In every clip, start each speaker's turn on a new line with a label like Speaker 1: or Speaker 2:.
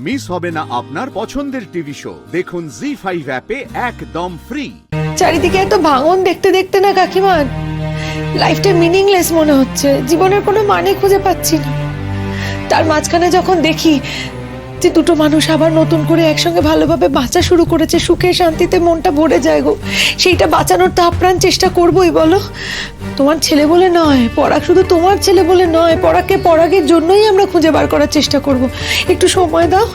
Speaker 1: Miss হবে না আপনার পছন্দের টিভি শো। দেখুন জি5 অ্যাপে একদম ফ্রি।
Speaker 2: চারিদিকে এত ভাঙন দেখতে দেখতে না কাকিমা লাইফটা মিনিংলেস মনে হচ্ছে, জীবনের কোনো মানে খুঁজে পাচ্ছি না। তার মাঝখানে যখন দেখি যে দুটো মানুষ আবার নতুন করে একসঙ্গে ভালোভাবে বাঁচা শুরু করেছে, সুখে শান্তিতে মনটা ভরে যায় গো। সেইটা বাঁচানোর তো আপ্রাণ চেষ্টা করবোই বলো। তোমার ছেলে বলে নয়, পরাগ শুধু তোমার ছেলে বলে নয়, পরাগকে পরাগের জন্যই আমরা খুঁজে বার করার চেষ্টা করব। একটু সময় দাও,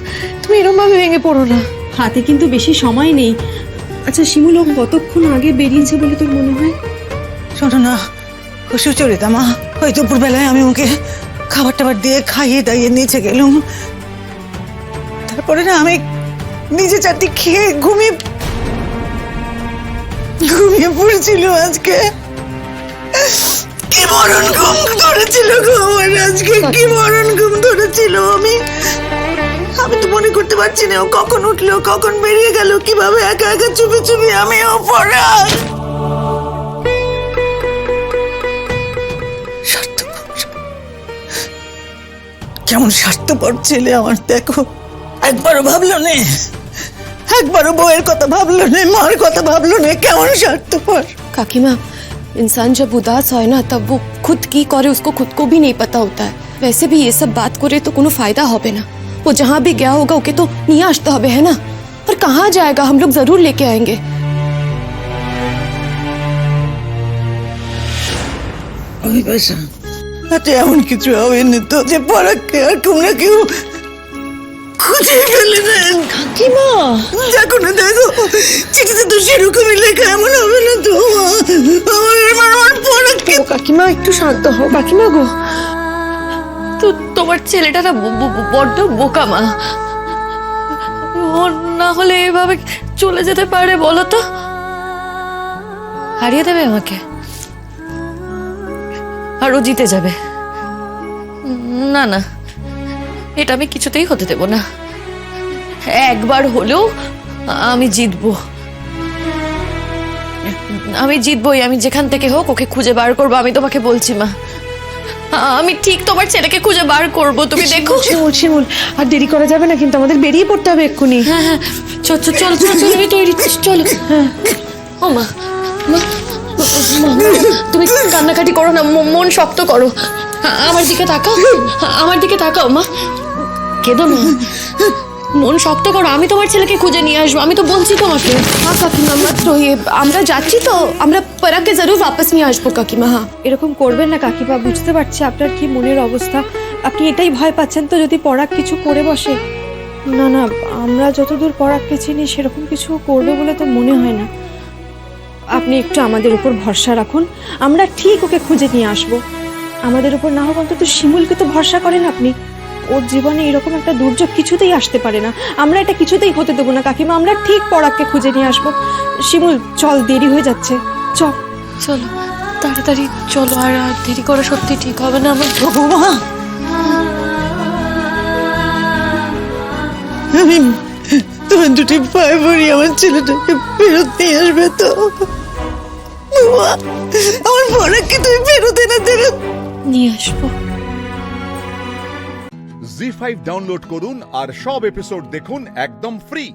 Speaker 2: তুমি এরকম ভাবে ভেঙে পড়ো না।
Speaker 3: হাতে কিন্তু বেশি সময় নেই। আচ্ছা শিমুল, ও কতক্ষণ আগে বেরিয়েছে বলে তোর মনে হয়?
Speaker 4: শোনো না, সুচরিতা মা ওই দুপুরবেলায় আমি ওকে খাবার টাবার দিয়ে খাইয়ে দাইয়ে নিচে গেলুম। তারপরে না আমি নিজে চারটি খেয়ে ঘুমিয়ে পড়েছিল। আজকে কি মরণ ঘুম ধরেছিল গো আমার, আজকে কি মরণ ঘুম ধরেছিল। আমি তো মনে করতে পারছি না ও কখন উঠলো, কখন বেরিয়ে গেল, কিভাবে একা একা চুপি চুপি আমি ও পড়ার কেমন স্বার্থপর ছেলে আমার। দেখো, একবারও ভাবলো না, একবারও বউয়ের কথা ভাবলো না, মার কথা ভাবলো না, কেমন স্বার্থপর।
Speaker 5: काकीमा, इंसान जब उदास है ना तब वो खुद की करे उसको खुद को भी नहीं पता होता है। वैसे भी ये सब बात करे तो कोनो फायदा होबे ना। वो जहाँ भी गया होगा ओके तो नहीं आसता होबे, है ना। और कहाँ जाएगा, हम लोग जरूर लेके आएंगे।
Speaker 4: এমন কিছু হবে না তো যে পরাগকে আর তোমরা কেউ খুঁজে ফেলে নেন।
Speaker 2: কাকিমা
Speaker 4: দেখো না, দেখো চিঠিতে তো সেরকমই লেখা, এমন হবে না তো। আমার পরাগকে
Speaker 2: কাকিমা একটু শান্ত হও কাকিমা গো।
Speaker 5: তো তোমার ছেলেটা না বড্ড বোকা মা। ও না হলে এভাবে চলে যেতে পারে বলো তো? হারিয়ে দেবে আমাকে আর ও জিতে যাবে। না না, এটা আমি কিছুতেই হতে দেব না। একবার হলেও আমি জিতবো, আমি জিতবই। আমি যেখান থেকে হোক ওকে খুঁজে বার করবো, আমি তোমাকে বলছি মা। আমি ঠিক তোমার ছেলেকে খুঁজে বার করবো, তুমি দেখো।
Speaker 2: শিমুল শিমুল আর দেরি করা যাবে না কিন্তু, আমাদের বেরিয়ে পড়তে হবে এক্ষুনি।
Speaker 5: হ্যাঁ হ্যাঁ, চল চল চল চল চল, আমি তৈরি, চলো। হ্যাঁ ও মা, মা, তুমি কান্নাকাটি করো না, মন শক্ত করো। আমার দিকে তাকাও, আমার দিকে তাকাও মা, কেঁদো না, মন শক্ত করো। আমি তোমার ছেলেকে খুঁজে নিয়ে আসবো, আমি তো বলছি তোমাকে। হ্যাঁ কাকিমা, মাত্র আমরা যাচ্ছি তো, আমরা পরাগকে জরুর वापस নিয়ে আসবো কাকিমা। হ্যাঁ,
Speaker 3: এরকম করবেন না কাকিমা, বুঝতে পারছি আপনার কি মনের অবস্থা। আপনি এটাই ভয় পাচ্ছেন তো যদি পরাগ কিছু করে বসে। না না, আমরা যতদূর পরাগকে চিনি সেরকম কিছু করবে বলে তো মনে হয় না। আপনি একটু আমাদের উপর ভরসা রাখুন, আমরা ঠিক ওকে খুঁজে নিয়ে আসবো। আমাদের উপর না হোক অন্তত শিমুলকে তো ভরসা করেন আপনি। ওর জীবনে এরকম একটা দুর্যোগ কিছুতেই আসতে পারে না, আমরা এটা কিছুতেই হতে দেবো না কাকিমা। আমরা ঠিক পরাগকে খুঁজে নিয়ে আসবো। শিমুল চল, দেরি হয়ে যাচ্ছে, চল।
Speaker 5: চলো তাড়াতাড়ি চলো, আর দেরি করা সত্যি ঠিক হবে না আমার।
Speaker 4: বৌমা, আমি তোমার দুটি পায়ে পড়ি, আমার ছেলেটাকে ফেরত নিয়ে আসবে তো। বৌমা, আমার পরাগকে তুমি ফেরত এনে দেবে।
Speaker 5: নিয়ে আসবো।
Speaker 1: জি5 ডাউনলোড করুন আর সব এপিসোড দেখুন একদম ফ্রি।